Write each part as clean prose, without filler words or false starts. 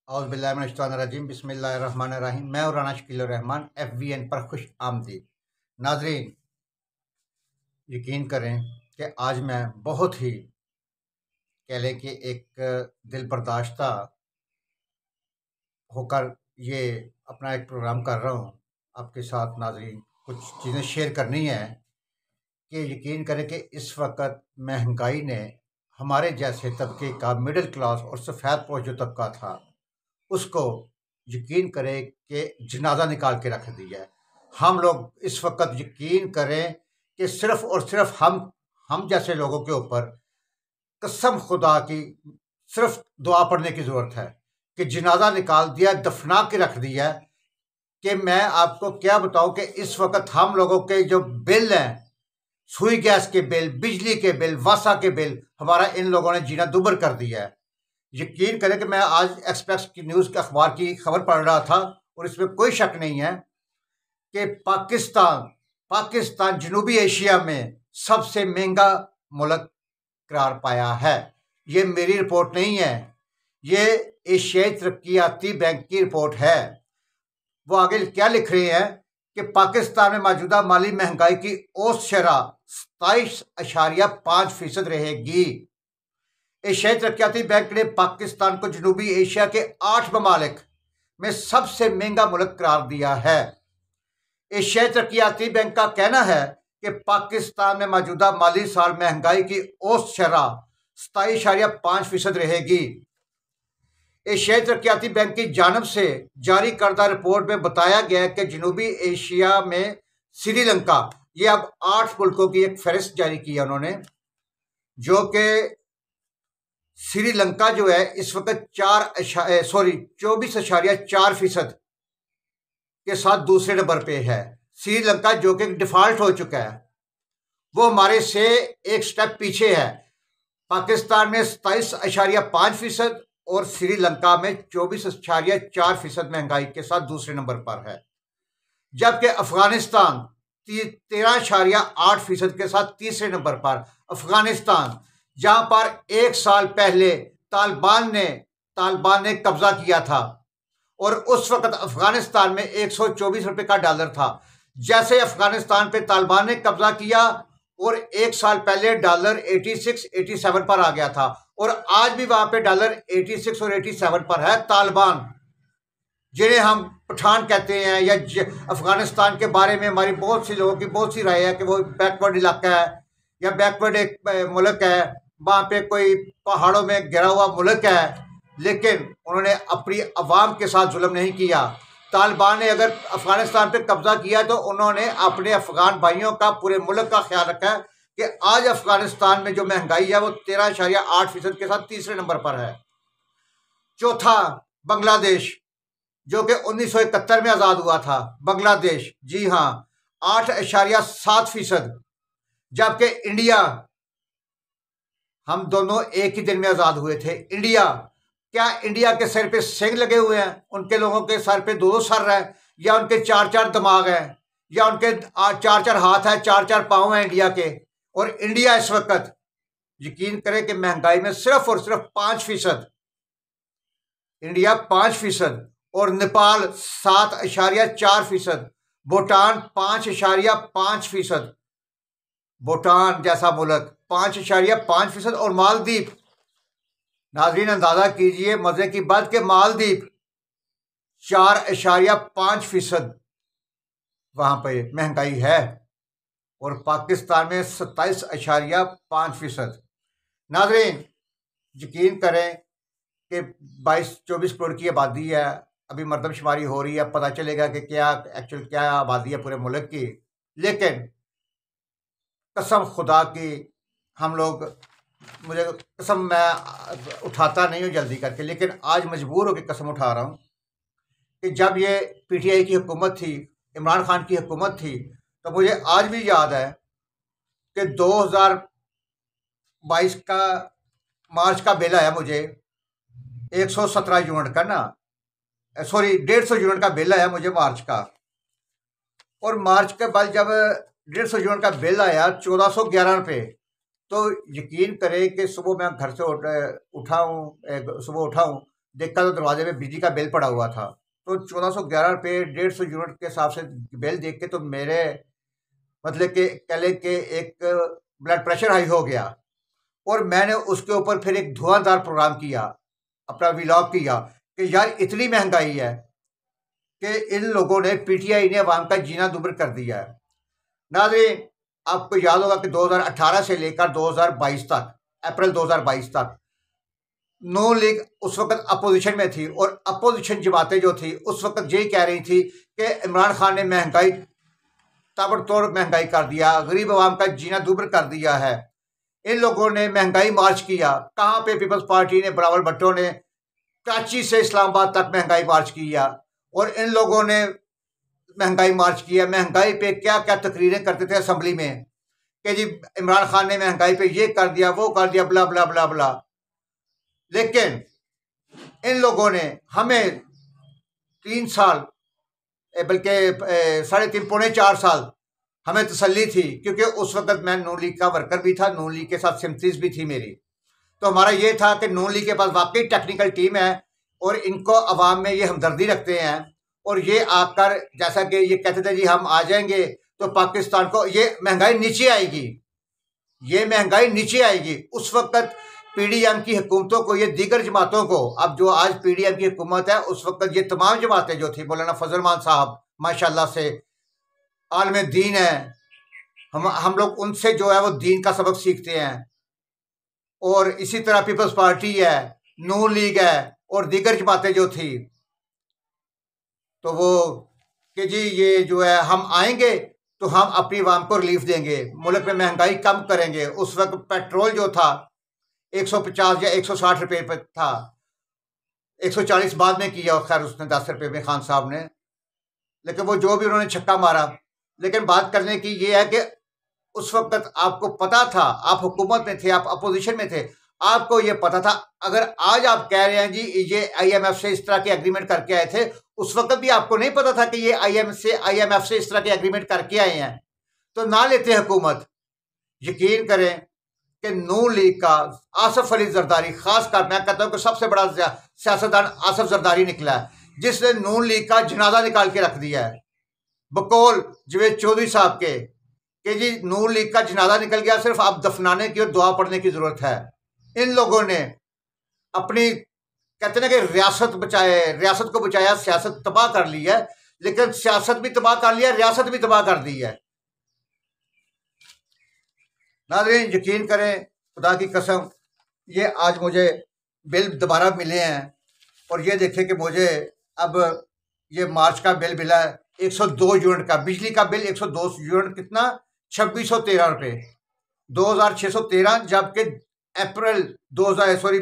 औज़ुबिल्लाहिमिनश्शैतानिर्रजीम बिस्मिल्लाहिर्रहमानिर्रहीम। मैं और राना शकील रहमान FVN पर खुश आमदीद। नाजरीन, यकीन करें कि आज मैं बहुत ही कह लें कि एक दिल बर्दाश्ता होकर ये अपना एक प्रोग्राम कर रहा हूँ आपके साथ। नाजरीन, कुछ चीज़ें शेयर करनी है कि यकीन करें कि इस वक्त महंगाई ने हमारे जैसे तबके का मिडिल क्लास और सफ़ेद पोश जो तबका था उसको यकीन करें कि जनाजा निकाल के रख दिया है। हम लोग इस वक्त यकीन करें कि सिर्फ और सिर्फ हम जैसे लोगों के ऊपर कसम खुदा की सिर्फ दुआ पढ़ने की ज़रूरत है कि जनाजा निकाल दिया, दफना के रख दिया है। कि मैं आपको क्या बताऊं कि इस वक्त हम लोगों के जो बिल हैं, सुई गैस के बिल, बिजली के बिल, वासा के बिल, हमारा इन लोगों ने जीना दुभर कर दिया है। यकीन करें कि मैं आज एक्सप्रेस की न्यूज़ के अखबार की खबर पढ़ रहा था और इसमें कोई शक नहीं है कि पाकिस्तान जनूबी एशिया में सबसे महंगा मुल्क करार पाया है। ये मेरी रिपोर्ट नहीं है, ये एशियाई तरक्याती बैंक की रिपोर्ट है। वो आगे क्या लिख रहे हैं कि पाकिस्तान में मौजूदा माली महंगाई की औसत शरह 27.5% रहेगी। एशियाई तरक्याती बैंक ने पाकिस्तान को जनूबी एशिया के 8 ममालिक में सबसे महंगा मुल्क करार दिया है। एशियाई तरक्याती बैंक का कहना है कि पाकिस्तान में मौजूदा माली साल महंगाई की औसत शरह 27.5% रहेगी। एशियाई तरक्याती बैंक की जानब से जारी करदा रिपोर्ट में बताया गया है कि जनूबी एशिया में श्रीलंका, ये अब 8 मुल्कों की एक फहरिस्त जारी की है उन्होंने, जो कि श्रीलंका जो है इस वक्त 24.4% के साथ दूसरे नंबर पे है। श्रीलंका जो कि डिफॉल्ट हो चुका है, वो हमारे से एक स्टेप पीछे है। पाकिस्तान में 27.5% और श्रीलंका में 24.4% महंगाई के साथ दूसरे नंबर पर है। जबकि अफगानिस्तान 13.8% के साथ तीसरे नंबर पर। अफगानिस्तान जहां पर एक साल पहले तालिबान ने कब्जा किया था और उस वक्त अफगानिस्तान में 124 रुपए का डॉलर था। जैसे अफगानिस्तान पे तालिबान ने कब्जा किया और एक साल पहले डॉलर 86-87 पर आ गया था और आज भी वहां पे डॉलर 86 और 87 पर है। तालिबान, जिन्हें हम पठान कहते हैं, या अफगानिस्तान के बारे में हमारी बहुत सी लोगों की बहुत सी राय है कि वो बैकवर्ड इलाका है या बैकवर्ड एक मुल्क है, वहाँ पे कोई पहाड़ों में घिरा हुआ मुल्क है, लेकिन उन्होंने अपनी अवाम के साथ जुल्म नहीं किया। तालिबान ने अगर अफगानिस्तान पे कब्जा किया तो उन्होंने अपने अफगान भाइयों का, पूरे मुल्क का ख्याल रखा है कि आज अफगानिस्तान में जो महंगाई है वो 13.8% के साथ तीसरे नंबर पर है। चौथा बांग्लादेश, जो कि 1971 में आज़ाद हुआ था। बांग्लादेश, जी हाँ, 8.7%। जबकि इंडिया, हम दोनों एक ही दिन में आज़ाद हुए थे। इंडिया, क्या इंडिया के सर पे सिंग लगे हुए हैं? उनके लोगों के सर पे 2 सर हैं, या उनके 4 दिमाग हैं, या उनके 4 हाथ हैं, 4 पाँव हैं इंडिया के? और इंडिया इस वक्त यकीन करें कि महंगाई में सिर्फ और सिर्फ 5%, इंडिया 5%, और नेपाल 7.4%, भूटान 5.5%, भूटान जैसा मुल्क 5.5%, और मालदीव, नाजरीन अंदाजा कीजिए मजे की बात कि मालदीव 4.5% वहां पे महंगाई है और पाकिस्तान में 27.5%। नाजरीन, यकीन करें कि 22-24 करोड़ की आबादी है, अभी मरदमशुमारी हो रही है, पता चलेगा कि क्या एक्चुअल क्या आबादी है पूरे मुल्क की। लेकिन कसम खुदा की हम लोग, मुझे कसम, मैं उठाता नहीं हूँ जल्दी करके, लेकिन आज मजबूर होकर कसम उठा रहा हूँ कि जब ये PTI की हुकूमत थी, इमरान खान की हुकूमत थी, तो मुझे आज भी याद है कि 2022 का मार्च का बिल आया मुझे 117 यूनिट का, ना सॉरी 150 यूनिट का बिल आया मुझे मार्च का। और मार्च के बाद जब 150 यूनिट का बिल आया 1411 रुपये, तो यकीन करें कि सुबह मैं घर से सुबह उठाऊँ देखा तो दरवाजे पे बिजली का बिल पड़ा हुआ था, तो 1411 रुपये 150 यूनिट के हिसाब से बिल देख के तो मेरे मतलब कि कह लें कि एक ब्लड प्रेशर हाई हो गया। और मैंने उसके ऊपर फिर एक धुआंधार प्रोग्राम किया, अपना व्लॉग किया कि यार इतनी महंगाई है कि इन लोगों ने, पीटीआई ने अवाम का जीना दुभर कर दिया है। नाज़रीन, आपको याद होगा कि 2018 से लेकर 2022 तक, अप्रैल 2022 तक नून लीग उस वक्त अपोजिशन में थी, और अपोजिशन जमातें जो थी उस वक्त यही कह रही थी कि इमरान खान ने महंगाई, ताबड़तोड़ महंगाई कर दिया, गरीब आवाम का जीना दुभर कर दिया है। इन लोगों ने महंगाई मार्च किया। कहाँ पे पीपल्स पार्टी ने, बिलावल भुट्टो ने कराची से इस्लामाबाद तक महंगाई मार्च किया, और इन लोगों ने महंगाई मार्च किया। महंगाई पे क्या क्या तकरीरें करते थे असम्बली में कि जी इमरान खान ने महंगाई पे ये कर दिया, वो कर दिया, बला बला बला बला। लेकिन इन लोगों ने हमें 3 साल, बल्कि 3.5 पौने 4 साल हमें तसल्ली थी, क्योंकि उस वक्त मैं नून लीग का वर्कर भी था, नून लीग के साथ सिम्पथीज भी थी मेरी। तो हमारा ये था कि नून लीग के पास वाकई टेक्निकल टीम है, और इनको अवाम में ये हमदर्दी रखते हैं, और ये आकर जैसा कि ये कहते थे जी हम आ जाएंगे तो पाकिस्तान को ये महंगाई नीचे आएगी, ये महंगाई नीचे आएगी। उस वक्त पीडीएम की हुकूमतों को, ये दीगर जमातों को, अब जो आज पीडीएम की हुकूमत है, उस वक्त ये तमाम जमातें जो थी, मौलाना फजल रहमान साहब माशाल्लाह से आलम दीन है, हम लोग उनसे जो है वो दीन का सबक सीखते हैं। और इसी तरह पीपल्स पार्टी है, नून लीग है, और दीगर जमातें जो थी, तो वो कि जी ये जो है हम आएंगे तो हम अपनी आवाम को रिलीफ देंगे, मुल्क में महंगाई कम करेंगे। उस वक्त पेट्रोल जो था 150 या 160 रुपये पर था, 140 बाद में किया खैर उसने 10 रुपये में खान साहब ने, लेकिन वो जो भी उन्होंने छक्का मारा। लेकिन बात करने की ये है कि उस वक्त आपको पता था, आप हुकूमत में थे, आप अपोजिशन में थे, आपको ये पता था। अगर आज आप कह रहे हैं जी ये आईएमएफ से इस तरह के एग्रीमेंट करके आए थे, उस वक्त भी आपको नहीं पता था कि ये आईएमएफ से इस तरह के एग्रीमेंट करके आए हैं, तो ना लेते हुकूमत। यकीन करें कि नून लीग का आसफ अली जरदारी, खासकर मैं कहता हूँ कि सबसे बड़ा सियासतदान आसफ जरदारी निकला है, जिसने नून लीग का जनाजा निकाल के रख दिया है, बकौल जवेद चौधरी साहब के कि जी नून लीग का जनाजा निकल गया, सिर्फ आप दफनाने की और दुआ पढ़ने की जरूरत है। इन लोगों ने अपनी, कहते हैं कि रियासत को बचाया, सियासत तबाह कर ली है, लेकिन सियासत भी तबाह कर लिया, रियासत भी तबाह कर दी है। नाज़रीन, यकीन करें, खुदा की कसम, ये आज मुझे बिल दोबारा मिले हैं, और ये देखें कि मुझे अब ये मार्च का बिल मिला है 102 यूनिट का, बिजली का बिल 102 यूनिट, कितना 2613 रुपये, 2613, जबकि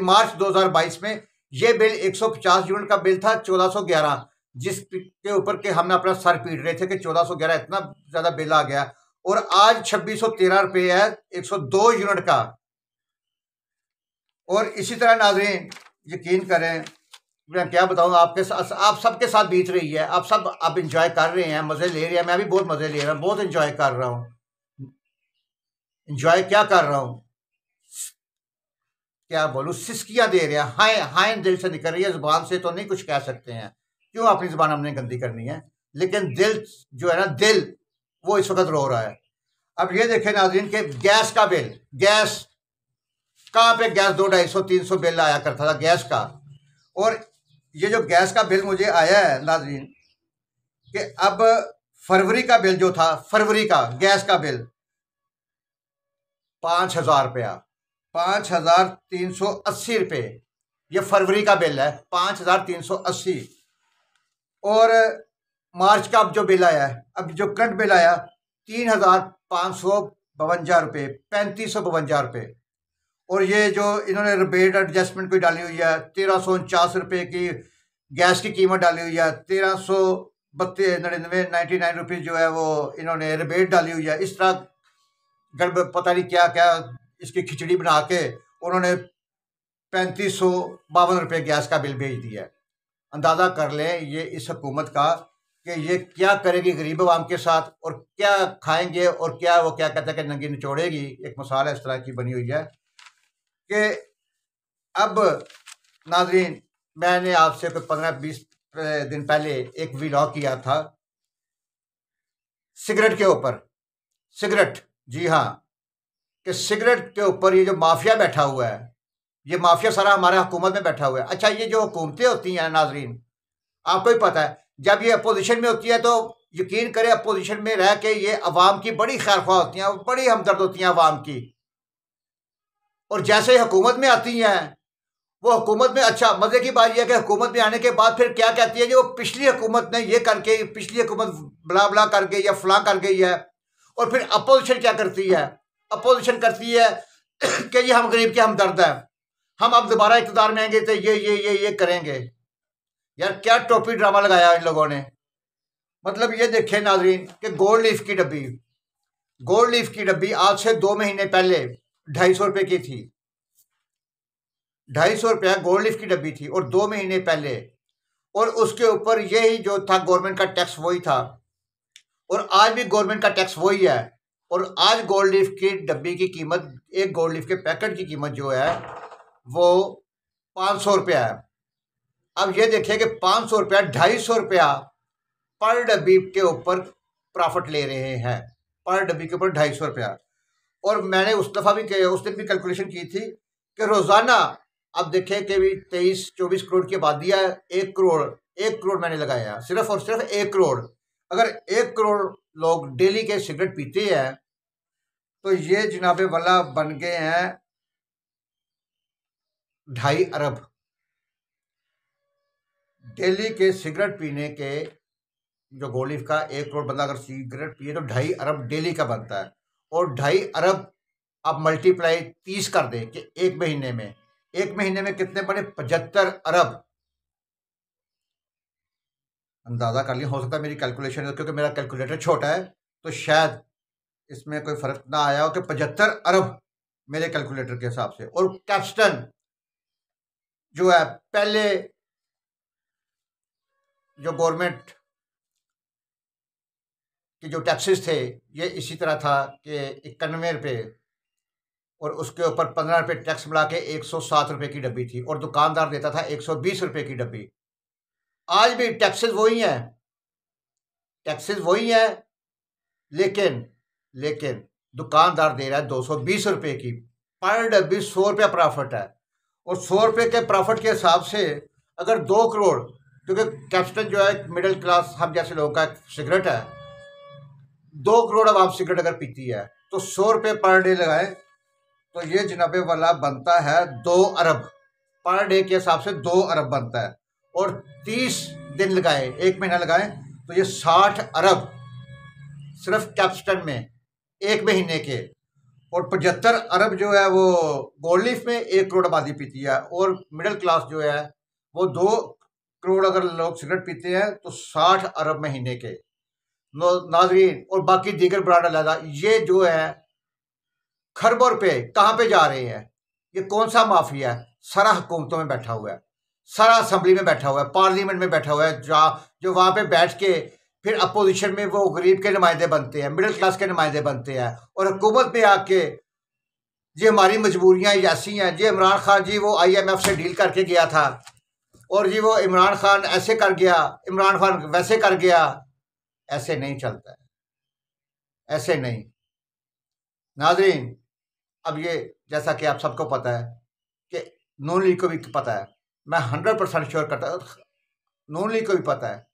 मार्च 2022 में ये बिल 150 यूनिट का बिल था 1411, जिसके ऊपर के हमने अपना सर पीट रहे थे कि 1411 इतना ज़्यादा बिल आ गया, और आज 2613 रुपये है 102 यूनिट का। और इसी तरह नाज़रीन, यकीन करें, मैं क्या बताऊँ आपके साथ, आप सबके साथ बीत रही है, आप सब आप इंजॉय कर रहे हैं, मज़े ले रहे हैं, मैं भी बहुत मज़े ले रहा हूँ, बहुत इंजॉय कर रहा हूँ। इंजॉय क्या कर रहा हूँ, क्या बोलूँ, सिसकियाँ दे रहे हैं, हाय हाय दिल से निकल रही है, ज़ुबान से तो नहीं कुछ कह सकते हैं, क्यों अपनी ज़ुबान हमने गंदी करनी है, लेकिन दिल जो है ना, दिल वो इस वक्त रो रहा है। अब ये देखें नाज़रीन के गैस का बिल, गैस कहाँ पे गैस 200-250-300 बिल आया करता था गैस का, और ये जो गैस का बिल मुझे आया है नाज़रीन कि अब फरवरी का बिल जो था, फरवरी का गैस का बिल 5000 रुपया, 5380 रुपये, ये फरवरी का बिल है 5380। और मार्च का अब जो बिल आया है, अब जो करंट बिल आया 3552 रुपये, 3552 रुपये। और ये जो इन्होंने रिबेट एडजस्टमेंट कोई डाली हुई है 1349 रुपये की गैस की कीमत डाली हुई है, 1399 रुपये जो है वो इन्होंने रिबेट डाली हुई है। इस तरह गड़बड़ पता नहीं क्या क्या इसकी खिचड़ी बना के उन्होंने 3552 रुपये गैस का बिल भेज दिया है। अंदाज़ा कर लें ये इस हुकूमत का कि ये क्या करेगी गरीब आवाम के साथ, और क्या खाएंगे, और क्या वो क्या कहते हैं कि नंगी निचोड़ेगी। एक मिसाल इस तरह की बनी हुई है कि अब नाज़रीन मैंने आपसे कोई 15-20 दिन पहले एक व्लॉग किया था सिगरेट के ऊपर। सिगरेट, जी हाँ, कि सिगरेट के ऊपर ये जो माफिया बैठा हुआ है, ये माफिया सारा हमारे हुकूमत में बैठा हुआ है। अच्छा, ये जो हुकूमतें होती हैं नाजरीन, आपको ही पता है, जब ये अपोजिशन में होती है तो यकीन करें अपोजिशन में रह के ये अवाम की बड़ी खैरख्वाह होती हैं, बड़ी हमदर्द होती हैं अवाम की। और जैसे ही हुकूमत में आती हैं, वो हुकूमत में, अच्छा मजे की बात यह है कि हुकूमत में आने के बाद फिर क्या कहती है कि वो पिछली हुकूमत ने ये करके, पिछली हुकूमत बला बला कर गई या फलां कर गई है। और फिर अपोजिशन क्या करती है? अपोजिशन करती है कि ये हम गरीब के हमदर्द हैं, हम अब दोबारा इक़्तिदार में आएंगे तो ये करेंगे। यार क्या टोपी ड्रामा लगाया इन लोगों ने। मतलब ये देखें नाजरीन कि गोल्ड लीफ की डब्बी, गोल्ड लीफ की डब्बी आज से 2 महीने पहले 250 रुपए की थी। 250 रुपया गोल्ड लीफ की डब्बी थी, और 2 महीने पहले, और उसके ऊपर यही जो था गवर्नमेंट का टैक्स वही था, और आज भी गवर्नमेंट का टैक्स वही है। और आज गोल्ड लीफ की डब्बी की कीमत, एक गोल्ड लीफ के पैकेट की कीमत जो है वो 500 रुपया है। अब ये देखिए कि 500 रुपया, 250 रुपया पर डब्बी के ऊपर प्रॉफिट ले रहे हैं, पर डब्बी के ऊपर 250 रुपया। और मैंने उस दिन भी कैलकुलेशन की थी कि रोजाना, अब देखें कि भी 23-24 करोड़ की आबादी है, 1 करोड़ मैंने लगाया, सिर्फ और सिर्फ 1 करोड़। अगर 1 करोड़ लोग डेली के सिगरेट पीते हैं तो ये जनाबे वाला बन गए हैं 2.5 अरब। डेली के सिगरेट पीने के जो गोल्ड लीफ का 1 करोड़ बंदा अगर सिगरेट पिए तो 2.5 अरब डेली का बनता है। और 2.5 अरब आप मल्टीप्लाई 30 कर दें कि एक महीने में कितने बने? 75 अरब। अंदाजा कर लिया, हो सकता है मेरी कैलकुलेशन है, क्योंकि मेरा कैलकुलेटर छोटा है तो शायद इसमें कोई फर्क ना आया हो कि 75 अरब मेरे कैलकुलेटर के हिसाब से। और कैप्स्टन जो है, पहले जो गवर्नमेंट के जो टैक्सेस थे ये इसी तरह था कि 91 रुपये, और उसके ऊपर 15 रुपये टैक्स मिला के 107 रुपये की डब्बी थी, और दुकानदार देता था 120 रुपये की डब्बी। आज भी टैक्सेस वही हैं, टैक्सेस वही हैं, लेकिन दुकानदार दे रहा है 220 रुपये की पर डब्बी। 100 रुपया प्रॉफिट है, और 100 रुपये के प्रॉफिट के हिसाब से अगर 2 करोड़, क्योंकि कैप्स्टन जो है मिडिल क्लास हम जैसे लोगों का सिगरेट है, 2 करोड़ अब सिगरेट अगर पीती है तो 100 रुपये पर डे लगाए तो ये जनाबे वाला बनता है 2 अरब। पर डे के हिसाब से 2 अरब बनता है, और 30 दिन लगाए, 1 महीना लगाए तो ये 60 अरब सिर्फ कैप्स्टन में 1 महीने के। और 75 अरब जो है वो गोल्ड लीफ में 1 करोड़ आबादी पीती है, और मिडिल क्लास जो है वो 2 करोड़ अगर लोग सिगरेट पीते हैं तो 60 अरब महीने के। नाजरीन, और बाकी दीगर ब्रांड अलग, ये जो है खरबों रुपए कहाँ पे जा रहे हैं? ये कौन सा माफिया है? सारा हुकूमतों में बैठा हुआ है, सारा असेंबली में बैठा हुआ है, पार्लियामेंट में बैठा हुआ है, जो वहां पे बैठ के फिर अपोजिशन में वो गरीब के नुमाइंदे बनते हैं, मिडिल क्लास के नुमाइंदे बनते हैं, और हुकूमत पे आके जी हमारी मजबूरियां ऐसी हैं जी, इमरान खान जी वो IMF से डील करके गया था, और जी वो इमरान खान ऐसे कर गया, इमरान खान वैसे कर गया। ऐसे नहीं चलता है, ऐसे नहीं नाजरीन। अब ये जैसा कि आप सबको पता है कि नून लीग को भी पता है, मैं 100% श्योर करता हूँ नून लीग को भी पता है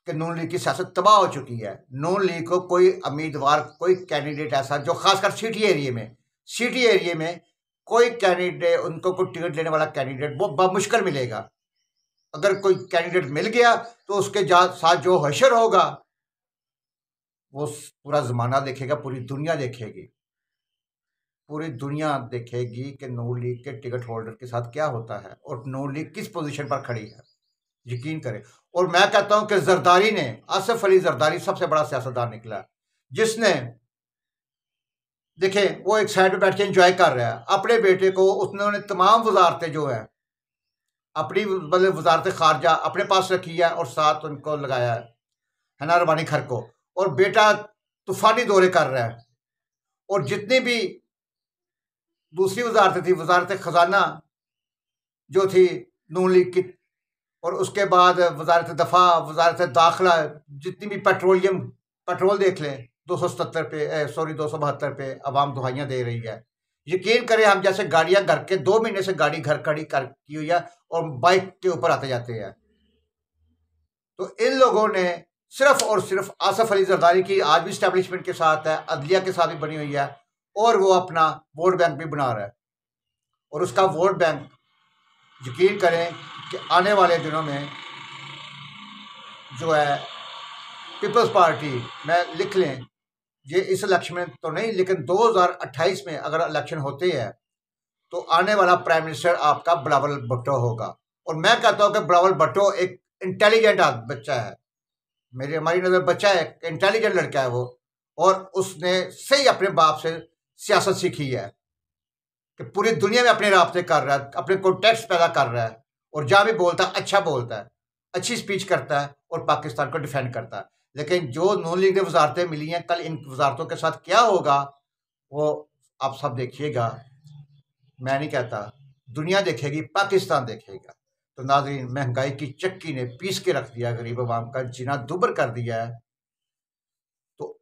कि नून लीग की सियासत तबाह हो चुकी है। नून लीग को कोई उम्मीदवार, कोई कैंडिडेट ऐसा जो खासकर सिटी एरिया में कोई कैंडिडेट, उनको कोई टिकट लेने वाला कैंडिडेट वो बमुश्किल मिलेगा। अगर कोई कैंडिडेट मिल गया तो उसके साथ जो हशर होगा वो पूरा जमाना देखेगा, पूरी दुनिया देखेगी, पूरी दुनिया देखेगी कि नून लीग के टिकट होल्डर के साथ क्या होता है और नून लीग किस पोजीशन पर खड़ी है। यकीन करें। और मैं कहता हूं कि जरदारी ने, आसिफ अली जरदारी सबसे बड़ा सियासतदान निकला, जिसने देखें वो एक साइड पे बैठ के एंजॉय कर रहा है अपने बेटे को। उसने तमाम वजारतें जो है अपनी, मतलब वजारत खारजा अपने पास रखी है और साथ उनको लगाया है ना रबानी खर को, और बेटा तूफानी दौरे कर रहा है। और जितनी भी दूसरी वजारतें थी, वजारत खजाना जो थी, नून लीग की, और उसके बाद वजारत दफा, वजारत दाखिला, जितनी भी पेट्रोल देख लें 277 पे, सॉरी 272 पे अवाम दुहाइयाँ दे रही है। यकीन करें हम जैसे गाड़ियां घर के 2 महीने से गाड़ी घर खड़ी कर की हुई है और बाइक के ऊपर आते जाते हैं। तो इन लोगों ने सिर्फ और सिर्फ आसफ अली जरदारी की आज भी स्टैब्लिशमेंट के साथ है, अदलिया के साथ भी बनी हुई है, और वो अपना वोट बैंक भी बना रहा है। और उसका वोट बैंक यकीन करें कि आने वाले दिनों में जो है पीपल्स पार्टी में लिख लें, ये इस इलेक्शन में तो नहीं लेकिन 2028 में अगर इलेक्शन होते हैं तो आने वाला प्राइम मिनिस्टर आपका बिलावल भुट्टो होगा। और मैं कहता हूँ कि बिलावल भुट्टो एक इंटेलिजेंट बच्चा है, हमारी नज़र बच्चा है, इंटेलिजेंट लड़का है वो, और उसने सही अपने बाप से सियासत सीखी है कि पूरी दुनिया में अपने राब्ते कर रहा है, अपने कॉन्टेक्स्ट पैदा कर रहा है, और जहाँ भी बोलता है अच्छा बोलता है, अच्छी स्पीच करता है और पाकिस्तान को डिफेंड करता है। लेकिन जो नून लीग ने वजारतें मिली हैं, कल इन वजारतों के साथ क्या होगा वो आप सब देखिएगा। मैं नहीं कहता, दुनिया देखेगी, पाकिस्तान देखेगा। तो नाज़रीन, महंगाई की चक्की ने पीस के रख दिया, गरीब अवाम का जीना दुभर कर दिया है। तो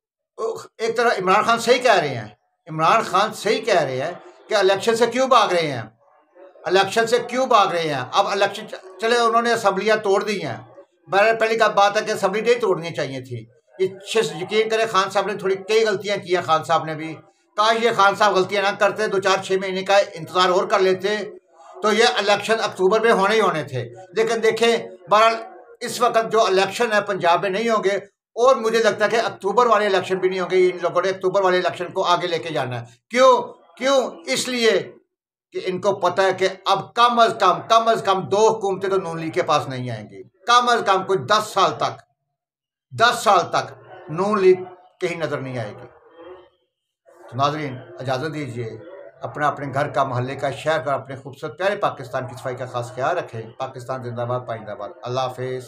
एक तरह इमरान खान सही कह रहे हैं, इमरान खान सही कह रहे हैं कि इलेक्शन से क्यों भाग रहे हैं, इलेक्शन से क्यों भाग रहे हैं। अब इलेक्शन चले, उन्होंने असम्बलियाँ तोड़ दी हैं, पहली का बात है कि असम्बली नहीं तोड़नी चाहिए थी। यकीन करें खान साहब ने थोड़ी कई गलतियां की हैं, खान साहब ने भी, काश ये खान साहब गलतियां ना करते, 2-4-6 महीने का इंतजार और कर लेते तो ये इलेक्शन अक्टूबर में होने ही होने थे। लेकिन देखें, बहरहाल इस वक्त जो इलेक्शन है पंजाब में नहीं होंगे, और मुझे लगता है कि अक्टूबर वाले इलेक्शन भी नहीं होंगे। इन लोगों ने अक्टूबर वाले इलेक्शन को आगे लेके जाना है। क्यों? इसलिए कि इनको पता है कि अब कम अज कम 2 हुकूमतें तो नून लीग के पास नहीं आएंगी, कम अज कम कोई 10 साल तक नून लीग कहीं नजर नहीं आएगी। तो नाजरीन, इजाजत दीजिए, अपने घर का, मोहल्ले का, शहर का, अपने खूबसूरत प्यारे पाकिस्तान की सफाई का खास ख्याल रखें। पाकिस्तान जिंदाबाद, पाइंदाबाद। अल्लाह हाफिज।